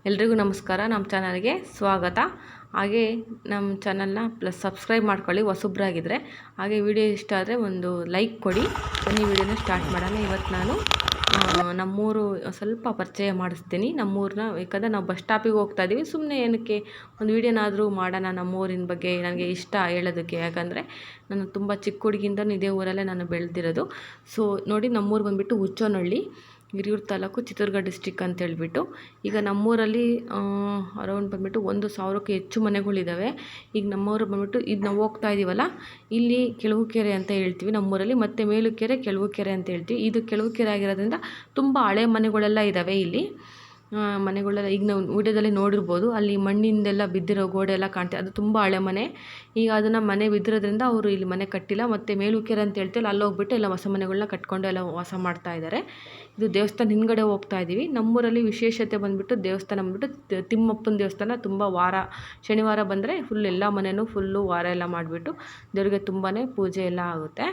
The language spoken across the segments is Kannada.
ಎಲ್ರಿಗೂ ನಮಸ್ಕಾರ. ನಮ್ಮ ಚಾನಲ್ಗೆ ಸ್ವಾಗತ. ಹಾಗೆ ನಮ್ಮ ಚಾನಲ್ನ ಸಬ್ಸ್ಕ್ರೈಬ್ ಮಾಡ್ಕೊಳ್ಳಿ ಹೊಸಬ್ರಾಗಿದ್ದರೆ. ಹಾಗೆ ವಿಡಿಯೋ ಇಷ್ಟ ಆದರೆ ಒಂದು ಲೈಕ್ ಕೊಡಿ. ಬನ್ನಿ ವಿಡಿಯೋನ ಸ್ಟಾರ್ಟ್ ಮಾಡೋಣ. ಇವತ್ತು ನಾನು ನಮ್ಮೂರು ಸ್ವಲ್ಪ ಪರಿಚಯ ಮಾಡಿಸ್ತೀನಿ. ನಮ್ಮೂರನ್ನ ಯಾಕಂದರೆ ನಾವು ಬಸ್ ಸ್ಟಾಪಿಗೆ ಹೋಗ್ತಾ ಇದ್ದೀವಿ. ಸುಮ್ಮನೆ ಏನಕ್ಕೆ ಒಂದು ವಿಡಿಯೋನಾದರೂ ಮಾಡೋಣ ನಮ್ಮೂರಿನ ಬಗ್ಗೆ. ನನಗೆ ಇಷ್ಟ ಹೇಳೋದಕ್ಕೆ, ಯಾಕಂದರೆ ನಾನು ತುಂಬ ಚಿಕ್ಕ ಹುಡುಗಿಯಿಂದನೂ ಇದೇ ಊರಲ್ಲೇ ನಾನು ಬೆಳೆದಿರೋದು. ಸೊ ನೋಡಿ, ನಮ್ಮೂರು ಬಂದುಬಿಟ್ಟು ಹುಚ್ಚೋನಹಳ್ಳಿ, ಹಿರಿಯೂರು ತಾಲೂಕು, ಚಿತ್ರದುರ್ಗ ಡಿಸ್ಟಿಕ್ ಅಂತ ಹೇಳ್ಬಿಟ್ಟು. ಈಗ ನಮ್ಮೂರಲ್ಲಿ ಅರೌಂಡ್ ಬಂದುಬಿಟ್ಟು 1,000ಕ್ಕೂ ಹೆಚ್ಚು ಮನೆಗಳಿದ್ದಾವೆ. ಈಗ ನಮ್ಮೂರು ಬಂದುಬಿಟ್ಟು ಇದು ನಾವು ಹೋಗ್ತಾ ಇದ್ದೀವಲ್ಲ, ಇಲ್ಲಿ ಕೆಳವುಕೆರೆ ಅಂತ ಹೇಳ್ತೀವಿ ನಮ್ಮೂರಲ್ಲಿ, ಮತ್ತು ಮೇಲುಕೆರೆ, ಕೆಳವುಕೆರೆ ಅಂತ ಹೇಳ್ತೀವಿ. ಇದು ಕೆಳವುಕೆರೆ ಆಗಿರೋದ್ರಿಂದ ತುಂಬ ಹಳೆ ಮನೆಗಳೆಲ್ಲ ಇದ್ದಾವೆ ಇಲ್ಲಿ. ಮನೆಗಳೆಲ್ಲ ಈಗ ನಾವು ವಿಡಿಯೋದಲ್ಲಿ ನೋಡಿರ್ಬೋದು, ಅಲ್ಲಿ ಮಣ್ಣಿಂದೆಲ್ಲ ಬಿದ್ದಿರೋ ಗೋಡೆ ಎಲ್ಲ ಕಾಣ್ತೀವಿ. ಅದು ತುಂಬ ಹಳೆ ಮನೆ. ಈಗ ಅದನ್ನು ಮನೆ ಬಿದ್ದಿರೋದ್ರಿಂದ ಅವರು ಇಲ್ಲಿ ಮನೆ ಕಟ್ಟಿಲ್ಲ. ಮತ್ತು ಮೇಲುಕೆರೆ ಅಂತ ಹೇಳ್ತೀವಲ್ಲ, ಅಲ್ಲಿ ಹೋಗ್ಬಿಟ್ಟು ಎಲ್ಲ ಹೊಸ ಮನೆಗಳನ್ನ ಕಟ್ಕೊಂಡು ಎಲ್ಲ ವಾಸ ಮಾಡ್ತಾ ಇದ್ದಾರೆ. ಇದು ದೇವಸ್ಥಾನ ಹಿಂದ್ಗಡೆ ಹೋಗ್ತಾ ಇದ್ದೀವಿ. ನಮ್ಮೂರಲ್ಲಿ ವಿಶೇಷತೆ ಬಂದುಬಿಟ್ಟು ದೇವಸ್ಥಾನ ಬಂದುಬಿಟ್ಟು ತಿಮ್ಮಪ್ಪನ ದೇವಸ್ಥಾನ. ತುಂಬ ಶನಿವಾರ ಬಂದರೆ ಫುಲ್ ಎಲ್ಲ ಮನೆಯೂ ಫುಲ್ಲು ವಾರ ಎಲ್ಲ ಮಾಡಿಬಿಟ್ಟು ದೇವರಿಗೆ ತುಂಬಾ ಪೂಜೆ ಎಲ್ಲ ಆಗುತ್ತೆ.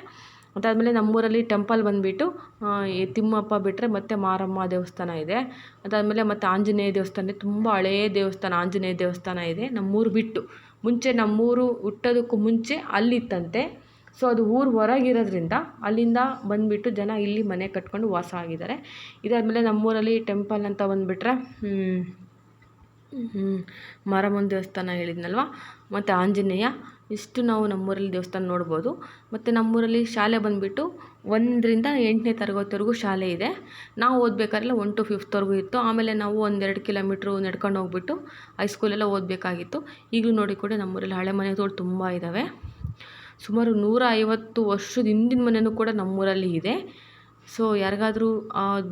ಅದಾದಮೇಲೆ ನಮ್ಮೂರಲ್ಲಿ ಟೆಂಪಲ್ ಬಂದುಬಿಟ್ಟು ತಿಮ್ಮಪ್ಪ ಬಿಟ್ಟರೆ ಮತ್ತು ಮಾರಮ್ಮ ದೇವಸ್ಥಾನ ಇದೆ. ಅದಾದಮೇಲೆ ಮತ್ತು ಆಂಜನೇಯ ದೇವಸ್ಥಾನ, ತುಂಬ ಹಳೆಯ ದೇವಸ್ಥಾನ, ಆಂಜನೇಯ ದೇವಸ್ಥಾನ ಇದೆ ನಮ್ಮೂರು ಬಿಟ್ಟು. ಮುಂಚೆ ನಮ್ಮೂರು ಹುಟ್ಟೋದಕ್ಕೂ ಮುಂಚೆ ಅಲ್ಲಿತ್ತಂತೆ. ಸೊ ಅದು ಊರು ಹೊರಗಿರೋದ್ರಿಂದ ಅಲ್ಲಿಂದ ಬಂದುಬಿಟ್ಟು ಜನ ಇಲ್ಲಿ ಮನೆ ಕಟ್ಕೊಂಡು ವಾಸ ಆಗಿದ್ದಾರೆ. ಇದಾದಮೇಲೆ ನಮ್ಮೂರಲ್ಲಿ ಟೆಂಪಲ್ ಅಂತ ಬಂದುಬಿಟ್ರೆ ಮಾರಮ್ಮನ ದೇವಸ್ಥಾನ ಹೇಳಿದ್ನಲ್ವ, ಮತ್ತು ಆಂಜನೇಯ, ಇಷ್ಟು ನಾವು ನಮ್ಮೂರಲ್ಲಿ ದೇವಸ್ಥಾನ ನೋಡ್ಬೋದು. ಮತ್ತು ನಮ್ಮೂರಲ್ಲಿ ಶಾಲೆ ಬಂದುಬಿಟ್ಟು 1ರಿಂದ 8ನೇ ತರಗತಿವರೆಗೂ ಶಾಲೆ ಇದೆ. ನಾವು ಓದಬೇಕಾದ್ರೆಲ್ಲ 1 to 5th ಇತ್ತು. ಆಮೇಲೆ ನಾವು 1-2 ಕಿಲೋಮೀಟ್ರು ನಡ್ಕೊಂಡು ಹೋಗ್ಬಿಟ್ಟು ಹೈಸ್ಕೂಲೆಲ್ಲ ಓದಬೇಕಾಗಿತ್ತು. ಈಗಲೂ ನೋಡಿ ಕೂಡ ನಮ್ಮೂರಲ್ಲಿ ಹಳೆ ಮನೆಗಳು ತುಂಬ ಇದ್ದಾವೆ. ಸುಮಾರು 150 ವರ್ಷದ ಹಿಂದಿನ ಮನೆಯೂ ಕೂಡ ನಮ್ಮೂರಲ್ಲಿ ಇದೆ. ಸೊ ಯಾರಿಗಾದರೂ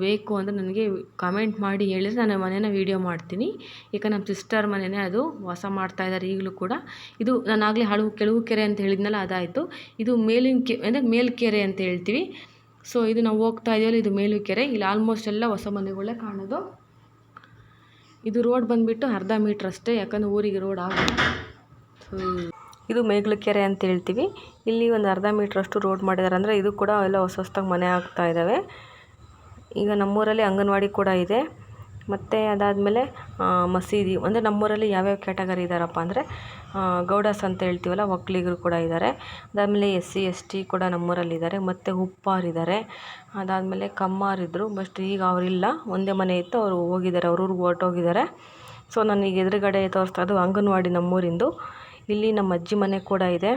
ಬೇಕು ಅಂದರೆ ನನಗೆ ಕಮೆಂಟ್ ಮಾಡಿ ಹೇಳಿದರೆ ನಾನು ಮನೇನ ವೀಡಿಯೋ ಮಾಡ್ತೀನಿ. ಈಗ ನಮ್ಮ ಸಿಸ್ಟರ್ ಮನೆಯೇ ಅದು, ವಾಸ ಮಾಡ್ತಾಯಿದ್ದಾರೆ ಈಗಲೂ ಕೂಡ. ಇದು ನಾನು ಆಗಲೇ ಕೆಳವುಕೆರೆ ಅಂತ ಹೇಳಿದ್ನಲ್ಲ, ಅದಾಯಿತು. ಇದು ಅಂದರೆ ಮೇಲ್ಕೆರೆ ಅಂತ ಹೇಳ್ತೀವಿ. ಸೊ ಇದು ನಾವು ಹೋಗ್ತಾ ಇದೆಯಲ್ಲ, ಇದು ಮೇಲುಕೆರೆ. ಇಲ್ಲಿ ಆಲ್ಮೋಸ್ಟ್ ಎಲ್ಲ ಹೊಸ ಮನೆಗಳೇ ಕಾಣೋದು. ಇದು ರೋಡ್ ಬಂದುಬಿಟ್ಟು ಅರ್ಧ ಮೀಟ್ರ್ ಅಷ್ಟೇ, ಯಾಕಂದರೆ ಊರಿಗೆ ರೋಡ್ ಆಗುತ್ತೆ. ಇದು ಮೇಲ್ಕೆರೆ ಅಂತ ಹೇಳ್ತೀವಿ. ಇಲ್ಲಿ ಒಂದು ಅರ್ಧ ಮೀಟ್ರಷ್ಟು ರೋಡ್ ಮಾಡಿದ್ದಾರೆ. ಅಂದರೆ ಇದು ಕೂಡ ಎಲ್ಲ ಹೊಸದಾಗಿ ಮನೆ ಆಗ್ತಾ ಇದ್ದಾವೆ. ಈಗ ನಮ್ಮೂರಲ್ಲಿ ಅಂಗನವಾಡಿ ಕೂಡ ಇದೆ. ಮತ್ತು ಅದಾದಮೇಲೆ ಮಸೀದಿ. ಅಂದರೆ ನಮ್ಮೂರಲ್ಲಿ ಯಾವ್ಯಾವ ಕ್ಯಾಟಗರಿ ಇದ್ದಾರಪ್ಪ ಅಂದರೆ ಗೌಡಾಸ್ ಅಂತ ಹೇಳ್ತೀವಲ್ಲ, ಒಕ್ಕಲಿಗರು ಕೂಡ ಇದ್ದಾರೆ. ಅದಾದಮೇಲೆ SC ST ಕೂಡ ನಮ್ಮೂರಲ್ಲಿದ್ದಾರೆ. ಮತ್ತು ಉಪ್ಪಾರಿದ್ದಾರೆ. ಅದಾದಮೇಲೆ ಕಮ್ಮಾರಿದ್ದರು, ಬಟ್ ಈಗ ಅವರಿಲ್ಲ. ಒಂದೇ ಮನೆ ಇತ್ತು, ಅವರು ಹೋಗಿದ್ದಾರೆ, ಅವ್ರೂರಿಗೆ ಹೊರಟೋಗಿದ್ದಾರೆ. ಸೊ ನನಗೆ ಎದುರುಗಡೆ ತೋರಿಸ್ತಾ ಅದು ಅಂಗನವಾಡಿ ನಮ್ಮೂರಿಂದು. ಇಲ್ಲಿ ನಮ್ಮ ಅಜ್ಜಿ ಮನೆ ಕೂಡ ಇದೆ.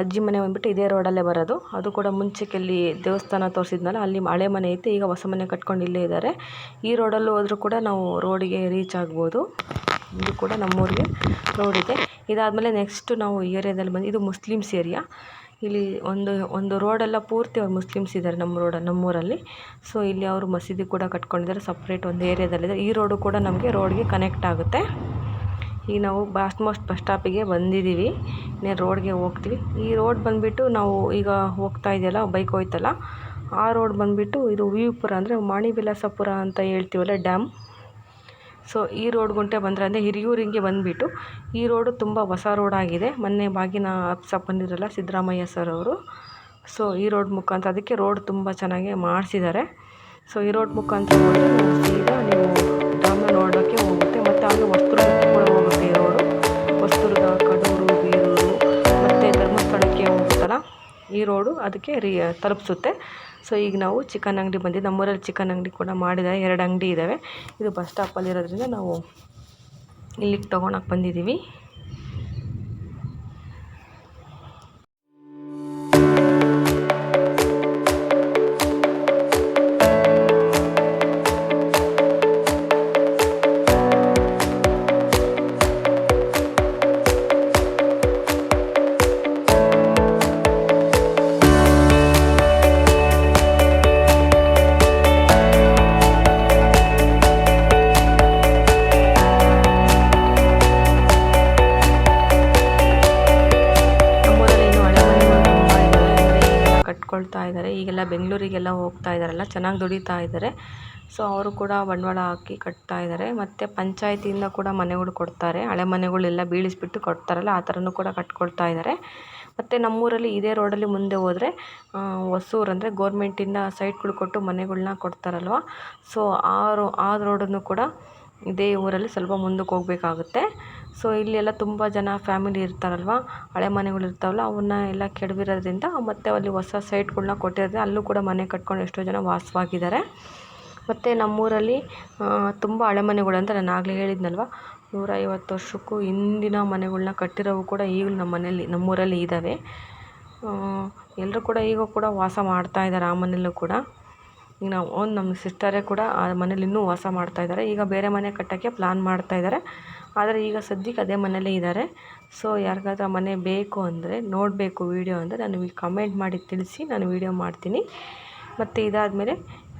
ಅಜ್ಜಿ ಮನೆ ಬಂದುಬಿಟ್ಟು ಇದೇ ರೋಡಲ್ಲೇ ಬರೋದು. ಅದು ಕೂಡ ಮುಂಚೆಯಲ್ಲಿ ದೇವಸ್ಥಾನ ತೋರಿಸಿದ್ನಲ್ಲ, ಅಲ್ಲಿ ಹಳೆ ಮನೆ ಇತ್ತು. ಈಗ ಹೊಸ ಮನೆ ಕಟ್ಕೊಂಡು ಇಲ್ಲೇ ಇದ್ದಾರೆ. ಈ ರೋಡಲ್ಲೂ ಹೋದರೂ ಕೂಡ ನಾವು ರೋಡಿಗೆ ರೀಚ್ ಆಗ್ಬೋದು. ಇದು ಕೂಡ ನಮ್ಮೂರಿಗೆ ರೋಡ್ ಇದೆ. ಇದಾದಮೇಲೆ ನೆಕ್ಸ್ಟ್ ನಾವು ಏರಿಯಾದಲ್ಲಿ ಬಂದು, ಇದು ಮುಸ್ಲಿಮ್ಸ್ ಏರಿಯಾ. ಇಲ್ಲಿ ಒಂದು ರೋಡೆಲ್ಲ ಪೂರ್ತಿ ಅವ್ರು ಮುಸ್ಲಿಮ್ಸ್ ಇದ್ದಾರೆ ನಮ್ಮೂರಲ್ಲಿ. ಸೊ ಇಲ್ಲಿ ಅವರು ಮಸೀದಿ ಕೂಡ ಕಟ್ಕೊಂಡಿದ್ದಾರೆ, ಸಪ್ರೇಟ್ ಒಂದು ಏರಿಯಾದಲ್ಲಿದೆ. ಈ ರೋಡು ಕೂಡ ನಮಗೆ ರೋಡ್ಗೆ ಕನೆಕ್ಟ್ ಆಗುತ್ತೆ. ಈಗ ನಾವು ಆಲ್ಮೋಸ್ಟ್ ಬಸ್ ಸ್ಟಾಪಿಗೆ ಬಂದಿದ್ದೀವಿ. ಇನ್ನೇನು ರೋಡ್ಗೆ ಹೋಗ್ತೀವಿ. ಈ ರೋಡ್ ಬಂದುಬಿಟ್ಟು ನಾವು ಈಗ ಹೋಗ್ತಾ ಇದೆಯಲ್ಲ, ಬೈಕ್ ಹೋಯ್ತಲ್ಲ, ಆ ರೋಡ್ ಬಂದುಬಿಟ್ಟು ಇದು ವಿವಿಪುರ, ಅಂದರೆ ಮಾಣಿವಿಲಾಸಪುರ ಅಂತ ಹೇಳ್ತೀವಲ್ಲ, ಡ್ಯಾಮ್. ಸೊ ಈ ರೋಡ್ ಗುಂಟೆ ಬಂದರೆ ಅಂದರೆ ಹಿರಿಯೂರಿಗೆ ಬಂದುಬಿಟ್ಟು ಈ ರೋಡು ತುಂಬ ಹೊಸ ರೋಡ್ ಆಗಿದೆ. ಮೊನ್ನೆ ಬಾಗಿನ ಅಪ್ಸಪ್ ಬಂದಿದ್ರಲ್ಲ ಸಿದ್ದರಾಮಯ್ಯ ಸರ್ ಅವರು. ಸೊ ಈ ರೋಡ್ ಮುಖಾಂತರ, ಅದಕ್ಕೆ ರೋಡ್ ತುಂಬ ಚೆನ್ನಾಗಿ ಮಾಡಿಸಿದ್ದಾರೆ. ಸೊ ಈ ರೋಡ್ ಮುಖಾಂತರ ಹೋದರೆ ಸೀದಾ ನೀವು ಡ್ಯಾಮ್ ನೋಡೋಕ್ಕೆ ಹೋಗುತ್ತೆ. ಮತ್ತು ಆಮೇಲೆ ವಸ್ತುರ್ಗಕ್ಕೆ ಕೂಡ ಹೋಗುತ್ತೆ ಈ ರೋಡು. ವಸ್ತುರ್ಗ, ಕಡೂರು, ಬೀರೂರು ಮತ್ತು ಧರ್ಮಸ್ಥಳಕ್ಕೆ ಹೋಗುತ್ತಲ್ಲ, ಈ ರೋಡು ಅದಕ್ಕೆ ತಲುಪಿಸುತ್ತೆ. ಸೊ ಈಗ ನಾವು ಚಿಕನ್ ಅಂಗಡಿ ಬಂದಿದ್ದು. ನಮ್ಮೂರಲ್ಲಿ ಚಿಕನ್ ಅಂಗಡಿ ಕೂಡ ಮಾಡಿದ್ದಾರೆ, 2 ಅಂಗಡಿ ಇದ್ದಾವೆ. ಇದು ಬಸ್ ಸ್ಟಾಪಲ್ಲಿರೋದ್ರಿಂದ ನಾವು ಇಲ್ಲಿಗೆ ತೊಗೊಳಕ್ಕೆ ಬಂದಿದ್ದೀವಿ. ಕಟ್ಕೊಳ್ತಾ ಇದ್ದಾರೆ. ಈಗೆಲ್ಲ ಬೆಂಗಳೂರಿಗೆಲ್ಲ ಹೋಗ್ತಾ ಇದ್ದಾರಲ್ಲ, ಚೆನ್ನಾಗಿ ದುಡಿತಾ ಇದ್ದಾರೆ. ಸೊ ಅವರು ಕೂಡ ಬಂಡವಾಳ ಹಾಕಿ ಕಟ್ತಾ ಇದ್ದಾರೆ. ಮತ್ತು ಪಂಚಾಯತಿಯಿಂದ ಕೂಡ ಮನೆಗಳು ಕೊಡ್ತಾರೆ. ಹಳೆ ಮನೆಗಳೆಲ್ಲ ಬೀಳಿಸ್ಬಿಟ್ಟು ಕೊಡ್ತಾರಲ್ಲ, ಆ ಥರನೂ ಕೂಡ ಕಟ್ಕೊಳ್ತಾ ಇದ್ದಾರೆ. ಮತ್ತು ನಮ್ಮೂರಲ್ಲಿ ಇದೇ ರೋಡಲ್ಲಿ ಮುಂದೆ ಹೋದರೆ ಹೊಸೂರು, ಅಂದರೆ ಗೋರ್ಮೆಂಟಿಂದ ಸೈಟ್ಗಳು ಕೊಟ್ಟು ಮನೆಗಳ್ನ ಕೊಡ್ತಾರಲ್ವ, ಸೊ ಆ ರೋಡನ್ನು ಕೂಡ ಇದೇ ಊರಲ್ಲಿ ಸ್ವಲ್ಪ ಮುಂದಕ್ಕೆ ಹೋಗಬೇಕಾಗುತ್ತೆ. ಸೊ ಇಲ್ಲೆಲ್ಲ ತುಂಬ ಜನ ಫ್ಯಾಮಿಲಿ ಇರ್ತಾರಲ್ವ, ಹಳೆ ಮನೆಗಳು ಇರ್ತಾವಲ್ಲ, ಅವನ್ನ ಎಲ್ಲ ಕೆಡವಿರೋದ್ರಿಂದ ಮತ್ತು ಅಲ್ಲಿ ಹೊಸ ಸೈಟ್ಗಳನ್ನ ಕೊಟ್ಟಿರೋದ್ರಿಂದ ಅಲ್ಲೂ ಕೂಡ ಮನೆ ಕಟ್ಕೊಂಡು ಎಷ್ಟೋ ಜನ ವಾಸವಾಗಿದ್ದಾರೆ. ಮತ್ತು ನಮ್ಮೂರಲ್ಲಿ ತುಂಬ ಹಳೆ ಮನೆಗಳು ಅಂತ ನಾನು ಆಗಲೇ ಹೇಳಿದ್ನಲ್ವ, 150 ವರ್ಷಕ್ಕೂ ಹಿಂದಿನ ಮನೆಗಳ್ನ ಕಟ್ಟಿರೋವು ಕೂಡ ಈಗಲೂ ನಮ್ಮೂರಲ್ಲಿ ಇದ್ದಾವೆ. ಎಲ್ಲರೂ ಕೂಡ ಈಗ ಕೂಡ ವಾಸ ಮಾಡ್ತಾಯಿದ್ದಾರೆ ಆ ಮನೆಯಲ್ಲೂ ಕೂಡ. ಈಗ ನಮ್ಮ ಸಿಸ್ಟರೇ ಕೂಡ ಆ ಮನೇಲಿ ಇನ್ನೂ ವಾಸ ಮಾಡ್ತಾಯಿದ್ದಾರೆ. ಈಗ ಬೇರೆ ಮನೆ ಕಟ್ಟೋಕ್ಕೆ ಪ್ಲ್ಯಾನ್ ಮಾಡ್ತಾಯಿದ್ದಾರೆ, ಆದರೆ ಈಗ ಸದ್ಯಕ್ಕೆ ಅದೇ ಮನೆಯಲ್ಲೇ ಇದ್ದಾರೆ. ಸೊ ಯಾರಿಗಾದ್ರೂ ಆ ಮನೆ ಬೇಕು ಅಂದರೆ, ನೋಡಬೇಕು ವಿಡಿಯೋ ಅಂದರೆ ನನಗೆ ಕಮೆಂಟ್ ಮಾಡಿ ತಿಳಿಸಿ, ನಾನು ವಿಡಿಯೋ ಮಾಡ್ತೀನಿ. ಮತ್ತು ಇದಾದಮೇಲೆ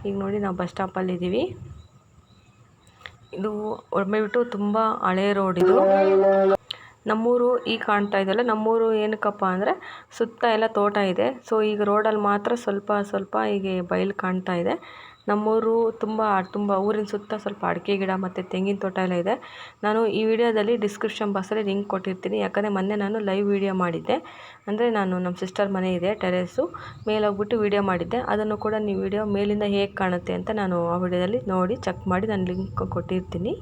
ಈಗ ನೋಡಿ ನಾವು ಬಸ್ ಸ್ಟಾಪಲ್ಲಿದ್ದೀವಿ. ಇದು ಒಮ್ಮೆಬಿಟ್ಟು ತುಂಬ ಹಳೇ ರೋಡ್ ಇದು. ನಮ್ಮೂರು ಈಗ ಕಾಣ್ತಾ ಇದೆಯಲ್ಲ, ನಮ್ಮೂರು ಏನಕ್ಕಪ್ಪ ಅಂದರೆ ಸುತ್ತ ಎಲ್ಲ ತೋಟ ಇದೆ. ಸೊ ಈಗ ರೋಡಲ್ಲಿ ಮಾತ್ರ ಸ್ವಲ್ಪ ಹೀಗೆ ಬಯಲು ಕಾಣ್ತಾ ಇದೆ. ನಮ್ಮೂರು ತುಂಬ ಊರಿನ ಸುತ್ತ ಸ್ವಲ್ಪ ಅಡಿಕೆ ಗಿಡ ಮತ್ತು ತೆಂಗಿನ ತೋಟ ಎಲ್ಲ ಇದೆ. ನಾನು ಈ ವಿಡಿಯೋದಲ್ಲಿ ಡಿಸ್ಕ್ರಿಪ್ಷನ್ ಬಾಕ್ಸಲ್ಲಿ ಲಿಂಕ್ ಕೊಟ್ಟಿರ್ತೀನಿ. ಯಾಕಂದರೆ ಮೊನ್ನೆ ನಾನು ಲೈವ್ ವಿಡಿಯೋ ಮಾಡಿದ್ದೆ. ಅಂದರೆ ನಾನು ನಮ್ಮ ಸಿಸ್ಟರ್ ಮನೆ ಇದೆ ಟೆರೇಸು, ಮೇಲೆ ಹೋಗ್ಬಿಟ್ಟು ವಿಡಿಯೋ ಮಾಡಿದ್ದೆ. ಅದನ್ನು ಕೂಡ ನೀವು ವಿಡಿಯೋ ಮೇಲಿಂದ ಹೇಗೆ ಕಾಣುತ್ತೆ ಅಂತ ನಾನು ಆ ವಿಡಿಯೋದಲ್ಲಿ ನೋಡಿ ಚೆಕ್ ಮಾಡಿ ನಾನು ಲಿಂಕ್ ಕೊಟ್ಟಿರ್ತೀನಿ.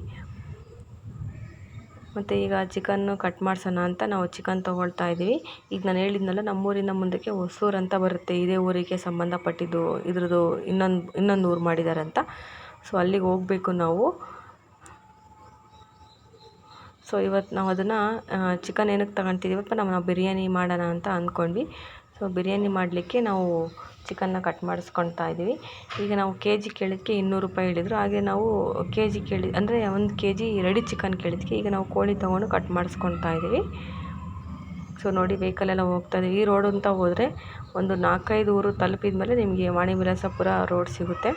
ಮತ್ತು ಈಗ ಚಿಕನ್ನು ಕಟ್ ಮಾಡ್ಸೋಣ ಅಂತ ನಾವು ಚಿಕನ್ ತೊಗೊಳ್ತಾ ಇದ್ದೀವಿ. ಈಗ ನಾನು ಹೇಳಿದ್ನಲ್ಲ, ನಮ್ಮೂರಿನ ಮುಂದಕ್ಕೆ ಹೊಸೂರು ಅಂತ ಬರುತ್ತೆ, ಇದೇ ಊರಿಗೆ ಸಂಬಂಧಪಟ್ಟಿದ್ದು, ಇದ್ರದ್ದು ಇನ್ನೊಂದು ಊರು ಮಾಡಿದ್ದಾರೆ ಅಂತ. ಸೊ ಅಲ್ಲಿಗೆ ಹೋಗಬೇಕು ನಾವು. ಸೊ ಇವತ್ತು ನಾವು ಅದನ್ನು ಚಿಕನ್ ಏನಕ್ಕೆ ತಗೊತಿದ್ದೀವಪ್ಪ, ನಾವು ಬಿರಿಯಾನಿ ಮಾಡೋಣ ಅಂತ ಅಂದ್ಕೊಂಡ್ವಿ. ಸೊ ಬಿರಿಯಾನಿ ಮಾಡಲಿಕ್ಕೆ ನಾವು ಚಿಕನ್ನ ಕಟ್ ಮಾಡಿಸ್ಕೊಳ್ತಾ ಇದ್ದೀವಿ. ಈಗ ನಾವು KG ಕೇಳಿದ್ದಕ್ಕೆ 200 ರೂಪಾಯಿ ಹೇಳಿದರು. ಹಾಗೆ ನಾವು KG ಅಂದರೆ 1 KG ರೆಡಿ ಚಿಕನ್ ಕೇಳಿದ್ದಕ್ಕೆ ಈಗ ನಾವು ಕೋಳಿ ತೊಗೊಂಡು ಕಟ್ ಮಾಡಿಸ್ಕೊಳ್ತಾ ಇದ್ದೀವಿ. ಸೊ ನೋಡಿ ವೆಹಿಕಲೆಲ್ಲ ಹೋಗ್ತಾ ಇದ್ದೀವಿ. ಈ ರೋಡ್ ಅಂತ ಹೋದರೆ ಒಂದು 4-5 ಊರು ತಲುಪಿದ ಮೇಲೆ ನಿಮಗೆ ವಾಣಿವಿಲಾಸಪುರ ರೋಡ್ ಸಿಗುತ್ತೆ.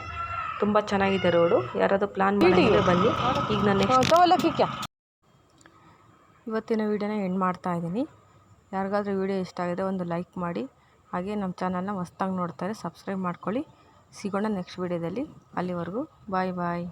ತುಂಬ ಚೆನ್ನಾಗಿದೆ ರೋಡು. ಯಾರಾದರೂ ಪ್ಲ್ಯಾನ್ ಮಾಡಿದ್ರೆ ಬನ್ನಿ. ಈಗ ನಾನು ನೆಕ್ಸ್ಟ್ ಇವತ್ತಿನ ವೀಡಿಯೋನ ಎಂಡ್ ಮಾಡ್ತಾ ಇದ್ದೀನಿ. ಯಾರಿಗಾದ್ರೂ ವೀಡಿಯೋ ಇಷ್ಟ ಆಗಿದೆ ಒಂದು ಲೈಕ್ ಮಾಡಿ. ಹಾಗೆ ನಮ್ಮ ಚಾನಲ್ನ ಹೊಸ್ದಾಗಿ ನೋಡ್ತಾರೆ ಸಬ್ಸ್ಕ್ರೈಬ್ ಮಾಡ್ಕೊಳ್ಳಿ. ಸಿಗೋಣ ನೆಕ್ಸ್ಟ್ ವೀಡಿಯೋದಲ್ಲಿ. ಅಲ್ಲಿವರೆಗೂ ಬಾಯ್.